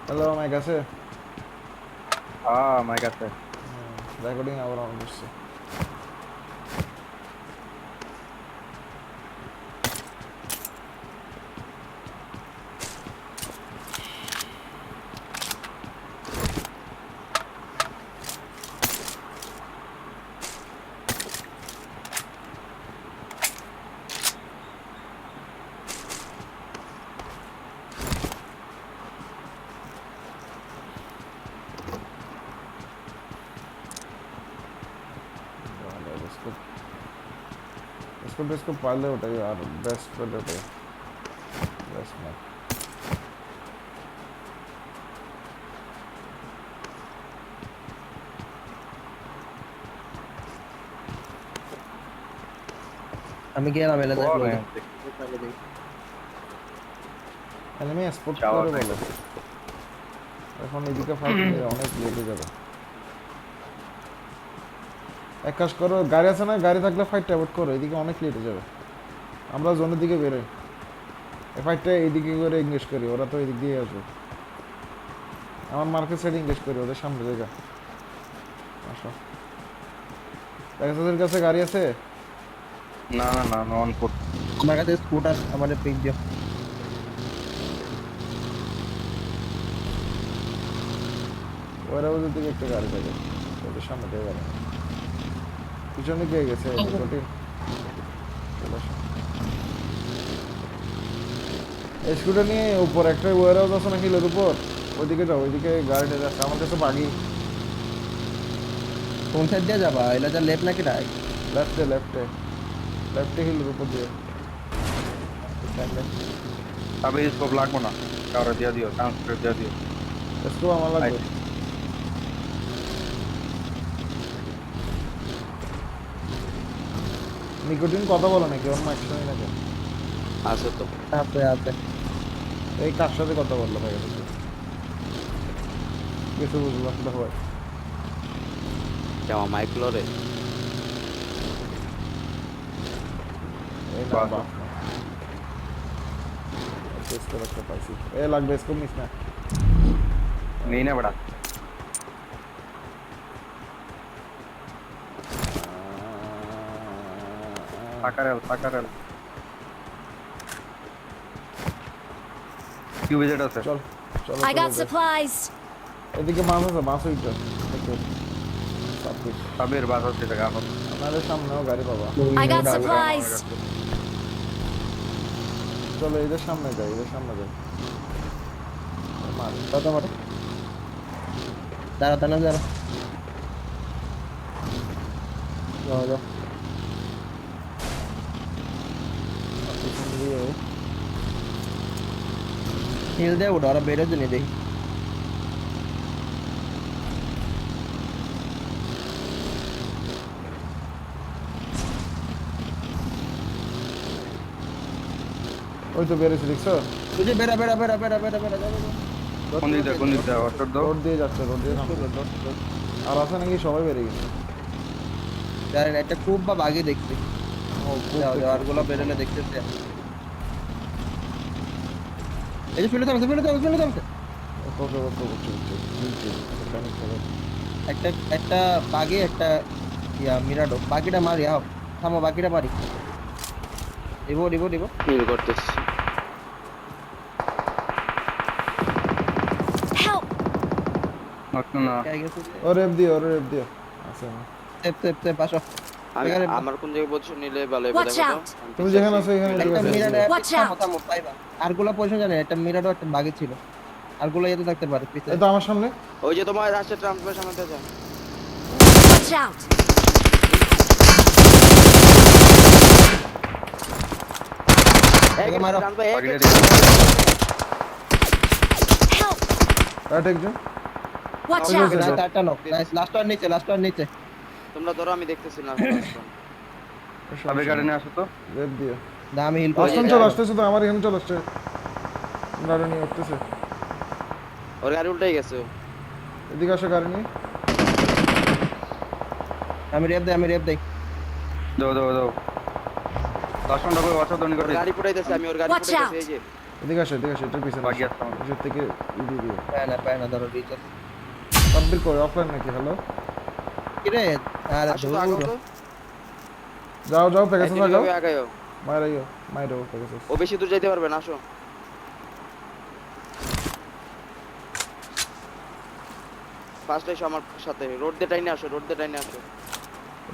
Hello mic আছে? হ্যাঁ mic আছে। রেকর্ডিং আবার অন করছে। इसको इसको पाले उठाइए यार, बेस्ट पे उठाइए, बेस्ट में। আমি গেলাম এলাদা ও ক্লোজে। ম্যাম এনিমি স্পট যাওয়া করে নাই বলো, এখন এদিকে ফাইট নিয়ে অনেক লেট হয়ে যাবে। এক কাজ করো, গাড়ি আছে না? গাড়ি থাকলে ফাইটটা অ্যাভয়েড করো, এদিকে অনেক লেট হয়ে যাবে। আমরা জোনের দিকে বেরোই, এই ফাইটটা এইদিকে করে এঙ্গেজ করি, ওরা তো এদিক দিয়ে আসবে। আমার মার্কেট সাইড এঙ্গেজ করি, ওদের সামনে জায়গা। আসো, প্যাকেজের কাছে গাড়ি আছে? না না না নন ফুট। আমার কাছে স্কুটার, আমাদের পিক দিও। ওরা ওদের দিকে একটা গাড়ি থাকে, ওদের সামনে দিয়ে গাড়ি, পিছনে গিয়ে গেছে কঠিন। স্কুটার নিয়ে উপর একটা ওয়ার হাউস আছে না হিলের উপর, ওইদিকে যাও, ওইদিকে গাড়িটা যাচ্ছে। আমার কাছে বাগি। কোন সাইড দিয়ে যাবা? এলাদা লেফট নাকি রাইট? লেফটে লেফটে লেফটে হিলের উপর দিয়ে। তবে স্কোপ লাগবো না, কারো দিয়া দিও, ট্রান্সফার দিয়া দিও। এসকো আমার লাগবে। নিকোটিন কথা বলো নাকি? ওর মাইক শুনি নাকি? আছে তো। আছে আছে। এই কার সাথে কথা বললো ভাই? কিছু বুঝলাম না ভাই। কেমন মাইক লরে? এই না বাস। বাস না, এসকো একটা পাইছি। এ লাগবে, এসকো মিস না। নেই না বেটা। পাকারেল কিউবিজেট আছে। চল চলো I got চলো, supplies. এদিকে মাছ আছে, মাছ ওইটা ওকে সাবমিট। সাবের বাস আছে জায়গা এখন। আপনাদের সামনেও গাড়ি পাবা। I got supplies. চলো এদের সামনে যাই, এদের সামনে যাই। মার কত মারো? দাঁড়া দাঁড়া দাঁড়া। যাও যাও। পিছন দিয়ে হিল দে ওটা, ওরা বেরোতে নি দেখি। ওই তো বেরোচ্ছে, দেখছো? বুঝে বেরা বেরা বেরা বেরা বেরা বেরা যাও যাও। কোন দিক দিয়ে অটোর দাও। রোড দিয়ে যাচ্ছে, রোড দিয়ে নামছে। আর আছে নাকি? সবাই বেরিয়ে গেছে। জানেন একটা খুব বা বাগে দেখছি। ও খুব যাও যাও, আরগুলো বেরোলে দেখতেছি। এই যে ফেলে থামছে ফেলে থামছে ফেলে থামছে। ওকে ওকে ওকে মেকানিক হবে। একটা একটা বাগে একটা মিরাডো। বাকিটা মারি আহ। থামো, বাকিটা মারি। দিব দিব দিব। হিল করতেছি। Help! না কে গেছে? ও রেপ দিও, ওর রেপ দিও। আছে না? সেপ সেপ সেপ আসো। আমি এখানে আমার কোন জায়গায় পজিশন নিলে ভালো হবে Watch দেখো তো। out! তুমি যেখানে আছো এখানে ঠিক একটা আছে। মিরাডো Watch থামো out! থামো পাইবা। আরগুলা পয়সা জানে, একটা মিরাডো একটা বাগে ছিল। আরগুলা এতে থাকতে পারে পিছে। এই তো আমার সামনে। ওই যে তোমার আসছে ট্রান্সফার সামনে থেকে যাও। Watch out! এই একে মারো। ট্রান্সফার এক বাকিটা Help! রাইট একজন। Watch Okay, out! okay. Nice, আটটা নক। নাইস, লাস্ট ওয়ান নিচে, লাস্ট ওয়ান নিচে। তোমরা ধরো, আমি দেখতেছি না। সাবের গাড়ি নিয়ে আসো তো। রেপ দিও। না আমি হিল আসুন, যে চল গাড়ি। আসতেছে তো, আমার এখানে চল আসছে। গাড়ি নিয়ে উঠতেছে। ওর গাড়ি উল্টাই গেছে ও। এদিকে আসো গাড়ি নিয়ে। আমি রেপ দেই, আমি রেপ দেই। দাও দাও দাও। দর্শনটা করে অসাধন ওর করে। গাড়ি ফুটাইতেছে, আমি ওর গাড়ি Watch ফুটাইতেছি। out! এই যে এদিকে আসো এটার পিছনে বাকি আসো। আসতে হবে। এসব থেকে দিয়ে পায় না ধরো রিচার্জ সাব্বির কই অফলাইন নাকি? হ্যালো, কিরে আরে আসো তো আগাও দূর তো যাও পেগাসাস তুমি আগাও, ভাবে আগাও মাইরো পেগাসাস। ও বেশি দূর যাইতে পারবে না আসো ফার্স্ট এসো আমার সাথে রোড দিয়ে টাইনে আসো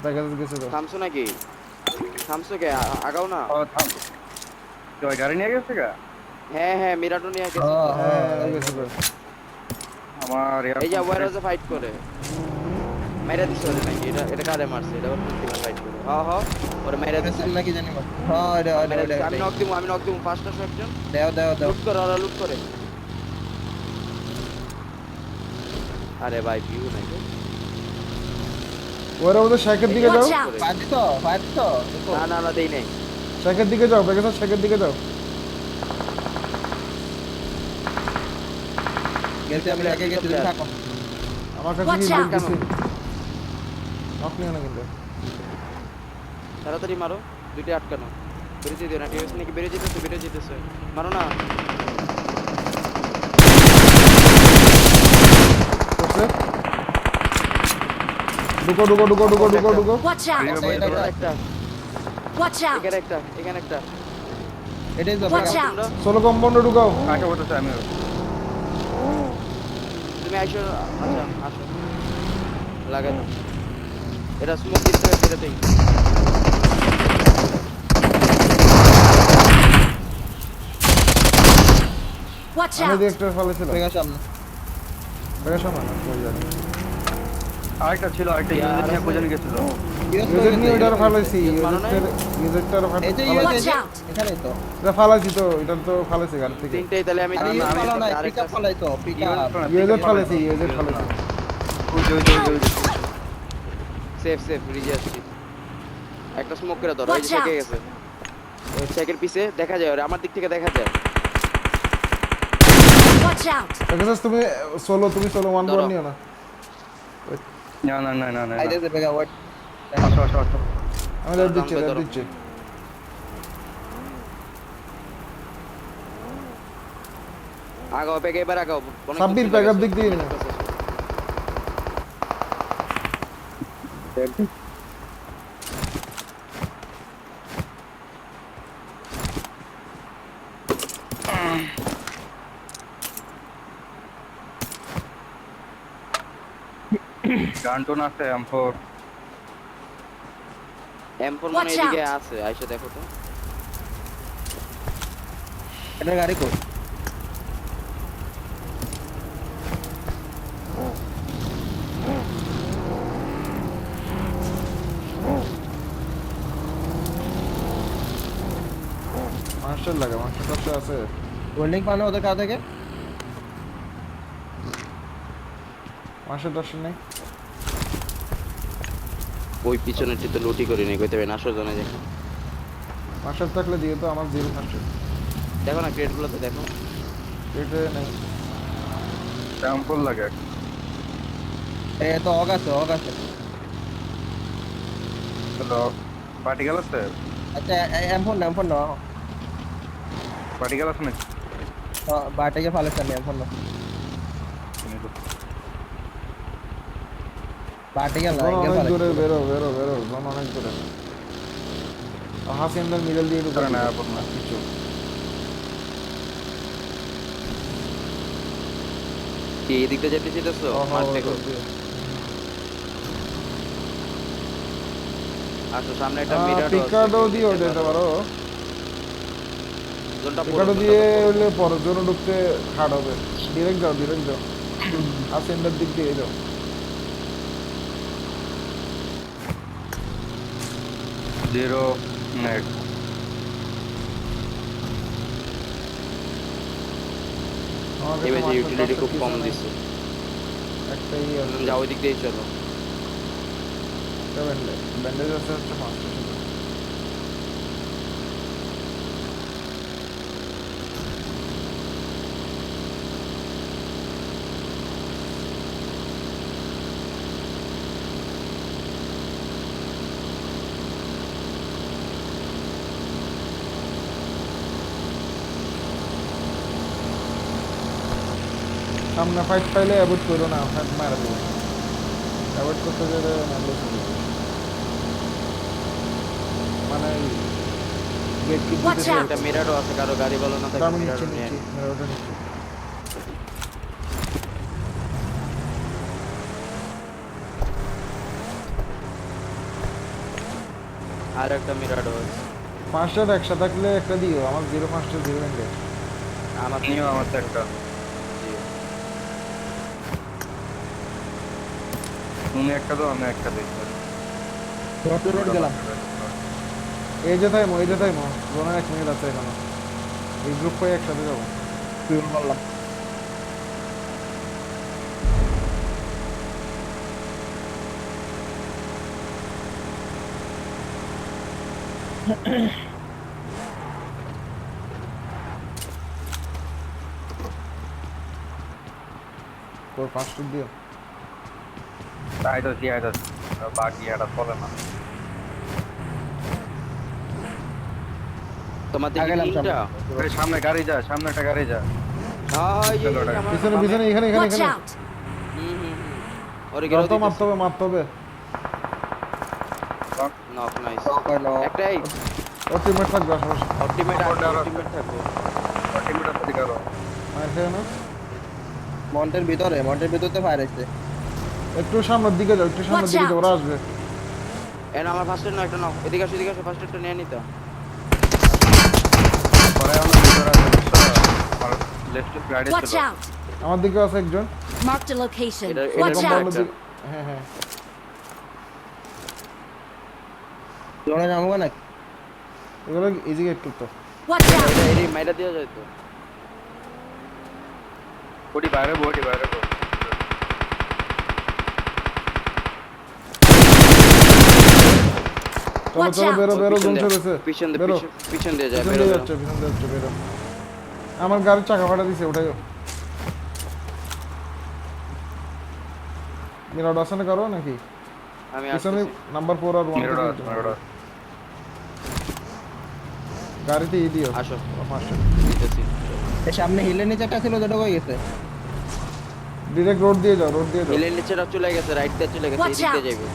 পেগাসাস গেছে তো। থামছো নাকি থামছো কে আগাও না ও থাম তো ওই গাড়ি নিয়ে গেছে গা হ্যাঁ মিরাটো নিয়ে গেছে হ্যাঁ গেছে তো। আমার এই যে ওয়ারহাউসে ফাইট করে মাইরা দিছে ওরে নাকি এটা কারে মারছে এটা ওর টিমে ফাইট করে ওরে মাইরা দিছে নাকি জানি না হ্যাঁ মাইরা দিছে। আমি নক দিমু ফার্স্ট আসো একজন দাও লুট করে ওরা লুট করে আরে ভাই ভিউ নাই তো ওরা ওদের শেখের দিকে যাও, Watch out! পাঁচশো না দেই নাই শেখের দিকে যাও, পেগাসাস শেখের দিকে যাও। গেছে আমি আগে গেছি তুমি থাকো আমার কাছে Watch কি out! দিছি নক নিও না কিন্তু। তাড়াতাড়ি মারো দুইটা আটকানো বেরিয়ে দিও না ঠিক আছে নাকি বেরিয়ে যেতেছে মারো না করছে ঢুকো Watch out! একটা Watch out! এখানে একটা এটাই তো Watch out! তোমরা সোলো কম্পাউন্ডে ঢুকাও। কাকে বলতেছে আমি তুমি আইসো আচ্ছা আসো লাগাই দাও এটা স্মোক দিতে হবে এটাতেই Watch আমি out! দিয়ে একটা ফালাইছিলাম, পেগা সামনে পেগাসাস না কই জানি আরেকটা ছিল আরেকটা ইউনিট নিয়ে কোজন গেছিল ইউজেট নিয়ে ওইটার ফালাইছি, মানো নাই? ইউজেটটার এই যে Watch out! এখানেই তো এটা ফালাইছি তো, এটা তো ফালাইছি গাড়ি থেকে। তিনটেই তাহলে আমি আরে দিই ইয়ে ফালাও না আরেকটা পিকআপ ফালাই তো পিকআপ ইউজেট ফালাইছি। সেফ রিজার্ভ একটা স্মোক করে ধরো এই Watch যে থেকে out! গেছে ওই চেকের পিছে দেখা যায় ওরে আমার দিক থেকে দেখা যায় Watch out! পেগাসাস তুমি সোলো 1 ধরো। বল নিও না। না আইতেছে পেগা ওয়াট আসো আমি রেড ধরো, ধরো। দিচ্ছি আগাও পেগে এবার আগাও অনেক সাব্বির দূর পেগার চলে দিক দিয়ে গেছে। নিও। গানটন আছে M4 M4 মানে Watch এদিকে আছে আইসা দেখো তো এটা গাড়ি কই মাস্টার লাগা, মাস্টার কাছে আছে। হোল্ডিং পানো ওদের কাছ থেকে মাস্টার নেই। ওই পিছনের চিত্র লুটি করে নি কইতে হবে না আসো জানা দেখো মাস্টার থাকলে দিয়ে তো আমার জিরো মাস্টার। দেখো না ক্রেটগুলোতে দেখো এটা নেই। স্যাম্পল লাগে এ তো অগ আছে তো পার্টিকেল আছে আচ্ছা এমফোন না পার্টিকেল আছে নাকি বাটাকে ফালেছেন এমফোন না বাটাকে না জন ইঙ্গেল অনেক দূরে, ফালেছেন বেরো জন অনেক দূরে। হাসিনদার মিডল দিয়ে ঢুকে না, না কিছু। কি এদিকটা যেতে চাইতেছো মার দেখো আসো সামনে একটা মিরার পিকাডো দিয়ে যেতে পারো। জোনটা পিকাডো দিয়ে হলে পরের জন্য ঢুকতে হার্ড হবে। ডিরেক্ট যাও হাসিনদার দিক দিয়ে যাও। জিরো নেট আমার কাছে এবার যে মাস্টার ইউটিলিটি খুব কিছু কম নেই। দিছে একটাই আছে। যাও ওই দিক দিয়ে চলো ব্যান্ডেজ আছে হচ্ছে মাস্টার শুধু। সামনে ফাইট পাইলে অ্যাভয়েড করো না, ফাইট মারা দেবো। অ্যাভয়েড করতে গেলে নামলে চলে যাবে। মানে গেট কি Watch দিতে out! একটা মিরারও আছে, কারো গাড়ি ভালো না থাকে আমি মিরারও নিচ্ছি নিয়ে নিচ্ছি নিই। ওটা নিচ্ছি। আর একটা মিরারও আছে। 5টা একসাথে থাকলে একটা দিও, আমার 05টা 0 এন্ডে। আমার নিও আমার তো একটা তুমি একটা দাও আমি একটা দিই রোড টু রোড গেলাম। এই যে থাইমো জোনের 1 মিনিট আছে এখনো। এই গ্রুপ হয়ে একসাথে যাবো। ফিউল করলাম। তোর 5টা দিও। তাই তো দিয়ে আইতাছি বাকি এটা চলে না তোমার দিকে গেলাম তিনটা? ওই সামনে গাড়ি যা সামনে একটা গাড়ি যা হ্যাঁ হ্যাঁ, চলো, এই আমার পিছনে বামে। পিছনে এখানে Watch এখানে। out! ওরে গেল মারতে মারতে হবে। Knock nice. কইলো একটাই ওর টিমমেট থাকবে আশেপাশে। অল্টিমেট ওটা আর- অল্টিমেট থাকবো। টিমটা থেকে গেল মার খেয়ে না। মন্টের ভিতরে তো ফায়ার আছে। একটু সামনের দিকে যাও, একটু সামনের Watch দিকে যাও, out! ওরা আসবে। এন আমার ফার্স্ট এড না একটা নক। এদিকে আসো ফার্স্ট এডটা নিয়ে নিতে। পরে আমরা ভিতরে আছে বুঝছো আর লেফট গাড়ি Watch ছিল out! আমার দিকে আছে একজন। Marked a location. এটা Watch out! কম্পাউন্ডের দিকে। হ্যাঁ হ্যাঁ। জোনে যাবো না। এগুলো ইজি গেট করতে। Watch out! এটা এরি মাইরা দেওয়া যায় তো। বডি বাইরে বো চলো Watch চলো out! বেরো বেরো পিছন জোন দিয়ে- চলেছে। পিছন দিয়ে বেরো। পিছন দিয়ে যায় পিছন বেরো দিয়ে বেরো। যাচ্ছে, পিছন দিয়ে যাচ্ছে, বেরো। আমার গাড়ির চাকা ফাটা দিছে, ওটাইও। মিরাড আছে না কারো নাকি? আমি পিছনে আসতেছি। নাম্বার 4 আর 1 মেরোডা গাড়িতে ই দিও। আসো 5টা। দিতেছি। এই সামনে হিলের নিচে একটা ছিল যেটা কই গেছে। ডিরেক্ট রোড দিয়ে যাও। হিলের নিচেটা চলে গেছে, রাইট দিয়ে চলে গেছে, Watch এদিক দিয়ে out! যাইবে।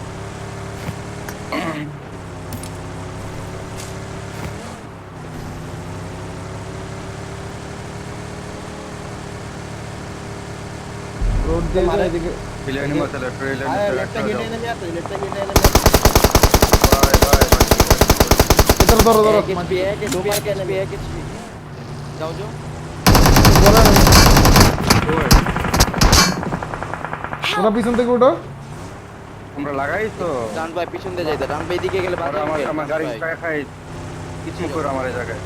রোড দিয়ে যাও মারে। এদিকে। বিলিয়নি মাসে লেফট রেল আরে এন্ড লেফটে গিয়ে এনে আছে, লেফটে গিয়ে এনে বাই এটা ধরো ধরো। এক HP, এক HP, এক HP, এক HP। যাও যাও। বলে নাই। ওই ওরা পিছন থেকে ওঠো। তোমরা লাগাইছো ডান ভাই পিছন দিয়ে যাইতে, ডান ভাই দিকে গেলে আর বাধা আমার হবে, আমার ডান গাড়ি ভাই। খাই কিছু করে আমার এই জায়গায়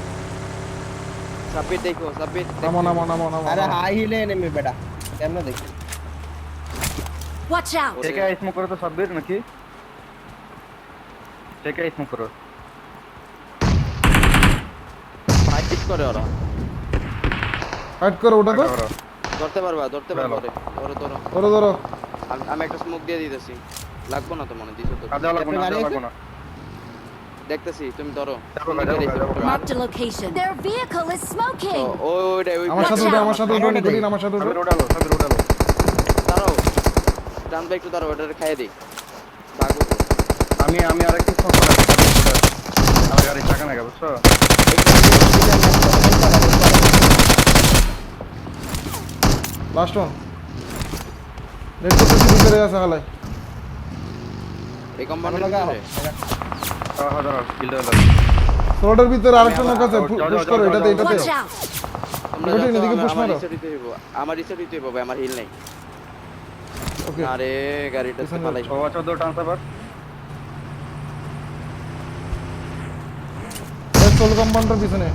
সাব্বির দেখো, সাব্বির নামো দেখো। নামো নামো নামো। আরে হাই হিলে এনেমি বেটা কেমনে দেখি Watch out! টেকে স্মোক করো তো সাব্বির নাকি টেকে স্মোক করো ফাইট পিক করে ওরা। ফাইট করো ওটা তো। ধরতে পারবা ধরো। ওরে। ধরো ধরো। ধরো ধরো। আমি একটা স্মোক দিয়ে দিতেছি। লাগবো না তো মনে দিছো তো। কাজে লাগবো না গাড়ি কাজে আছে? লাগবো না দেখতেছি তুমি ধরো। যাবো। Marked a location. Their vehicle is smoking. ওই আমার সাথে Watch ওঠো, out! আমার সাথে ওঠো, নিকোটিন আমার সাথে ওঠো। সাব্বির উঠালো দাঁড়াও। ডান ভাই একটু দাঁড়াও, ওটা খাইয়ে দিই। ভাগো। আমি আরেকটি ফোন করে আমার গাড়ি চাকা না বুঝছো লাস্ট ওয়ান। নেট করতে ভিতরে আছে হালাই। এই কোম্পানির লাগা ভিতরে? দাঁড়াও কিল হলো রোডের ভিতরে আরেকটা নৌকা আছে, যাও, পুশ করো এটাতে এটাতে। Watch out! তোমরা নিকোটিন, যাও তো, এদিকে push আমার মারো। রিসেট দিতে হইব। আমার রিসেট দিতে হইব ভাই, আমার হিল নেই। ওকে। আরে গাড়িটা তো পিছনে পালাই। 14 ট্রান্সফার সোল কম্পাউন্ডার পিছনে।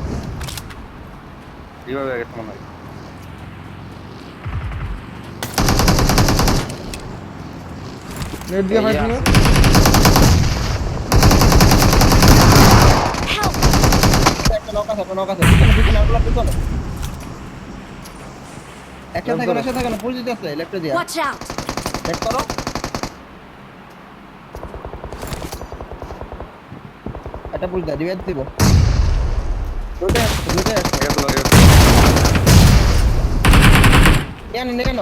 এইভাবে গেছে মনে হয় নেট দিয়ে এই ফাইট যে নিও। Help! একটা নক আছে পিছনে আমরা পিছনে একটা থাকে না পরিচিত আছে লেফটে দিয়া Watch out! লেফট করো একটা পুল দা রিভাইভ দিব দুটো কেন কেন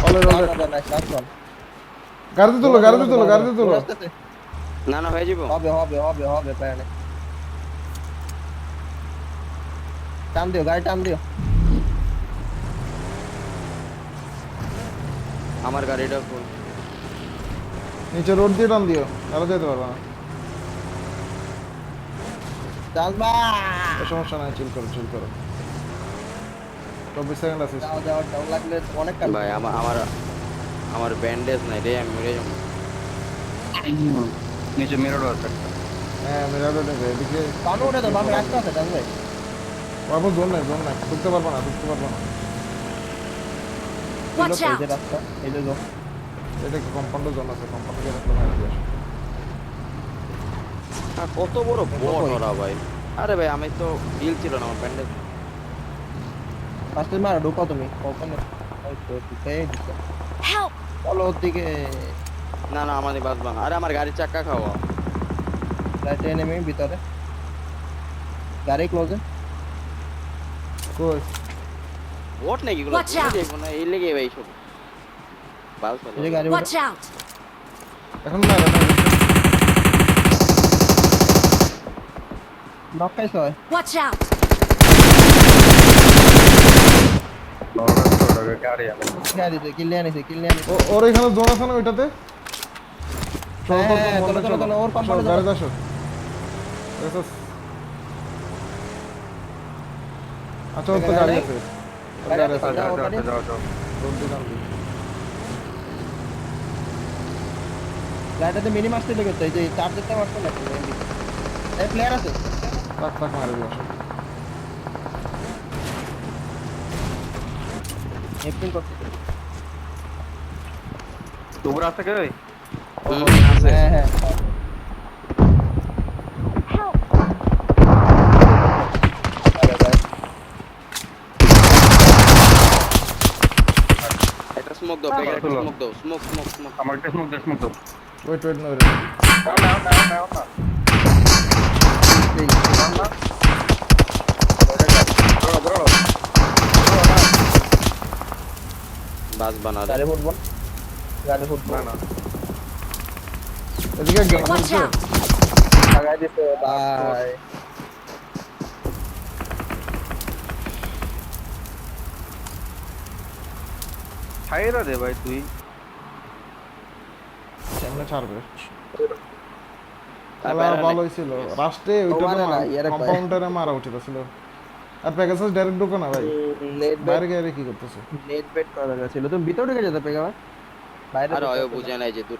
অলরেডি গাড়িতে তুলো গাড়িতে তুলো না না হয়ে যাবো হবে প্যানে টান দিও গাড়ি টান দিও আমার গাড়িটা ফুল নিচে রোড দিয়ে টান দিও তাহলে যেতে পারবা না চালবা এ সমস্যা নাই চিল করো 24 সেকেন্ড আছে যাও ডাউন লাগলে অনেক কাজ ভাই আমার ব্যান্ডেজ নাই রে আমি মরে যাবো নিচে মিরর আছে একটা। হ্যাঁ মেরা রোডে এদিকে বামে উঠে তো বামে রাস্তা আছে ডান ভাই বাবু জোন নাই ঢুকতে পারবো না Watch এই out! যে রাস্তা এই যে যাও এটা কি কম্পাউন্ডার জোন আছে কম্পাউন্ডার রাখলে মারা দিয়ে আসো। কত বড় বট ওরা ভাই আরে ভাই আমি তো হিল ছিল না আমার ব্যান্ডেজ ফার্স্টে মারো ঢোকাও তুমি ওখানে ওই তো দিতে দিতে Help! বলো দিকে না না আমাদের বাস ভাঙা আরে আমার গাড়ির চাক্কা খাওয়া রাইট এনিমি ভিতরে গাড়ি ক্লোজে কই বট নাকি এগুলো Watch out! দেখবো না এই লেগে ভাই সব বাল এই যে গাড়ি Watch out! এখন না নক খাইছ হয় Watch out! গাড়ি আমি গাড়ি দিতে কিলিয়ে নিছে ওর এখানে জোন আছে না ওইটাতে চলো হ্যাঁ, চলো, ওর compound এ গাড়ি চলো। আসো আচ্ছা ওর তো গাড়ি আছে ওর গাড়ি আছে যাও, গাড়ি। যাও রোড দিয়ে টান দিই। গাড়িটাতে মিনি মারতে লেগে তো এই যে চার্জারটা মারতে লাগে এই প্লেয়ার আছে টাক মারে দিয়ে আসো হেপিং করতে তোমরা আছে কে ওই আছে হ্যাঁ একটা স্মোক দাও ব্যাগে একটা স্মোক দাও স্মোক আমার একটা স্মোক দাও ওয়েট নো বাস বানা গাড়ি ফুটবল না এদিকে একজন Watch আছে out! লাগাই দিতে ভাই ছাইরা দে ভাই তুই সামনে ছাড়বে আর খেলা বেড়া নাই। ভালো হয়েছিল রাষ্ট্রে ওইটা মানে না, ইয়ারে কয়। কম্পাউন্ডারে মারা উচিত ছিল আর প্যাকেজ ডাইরেক্ট ঢুকো না ভাই নেট বাইরে গিয়ে কি করতেছো নেট বেট করা ছিল তুমি ভিতরে ঢুকে যেতে পেগা ভাই বাইরে আরে ঢুকে ওই যেতে বুঝে নাই যে দূর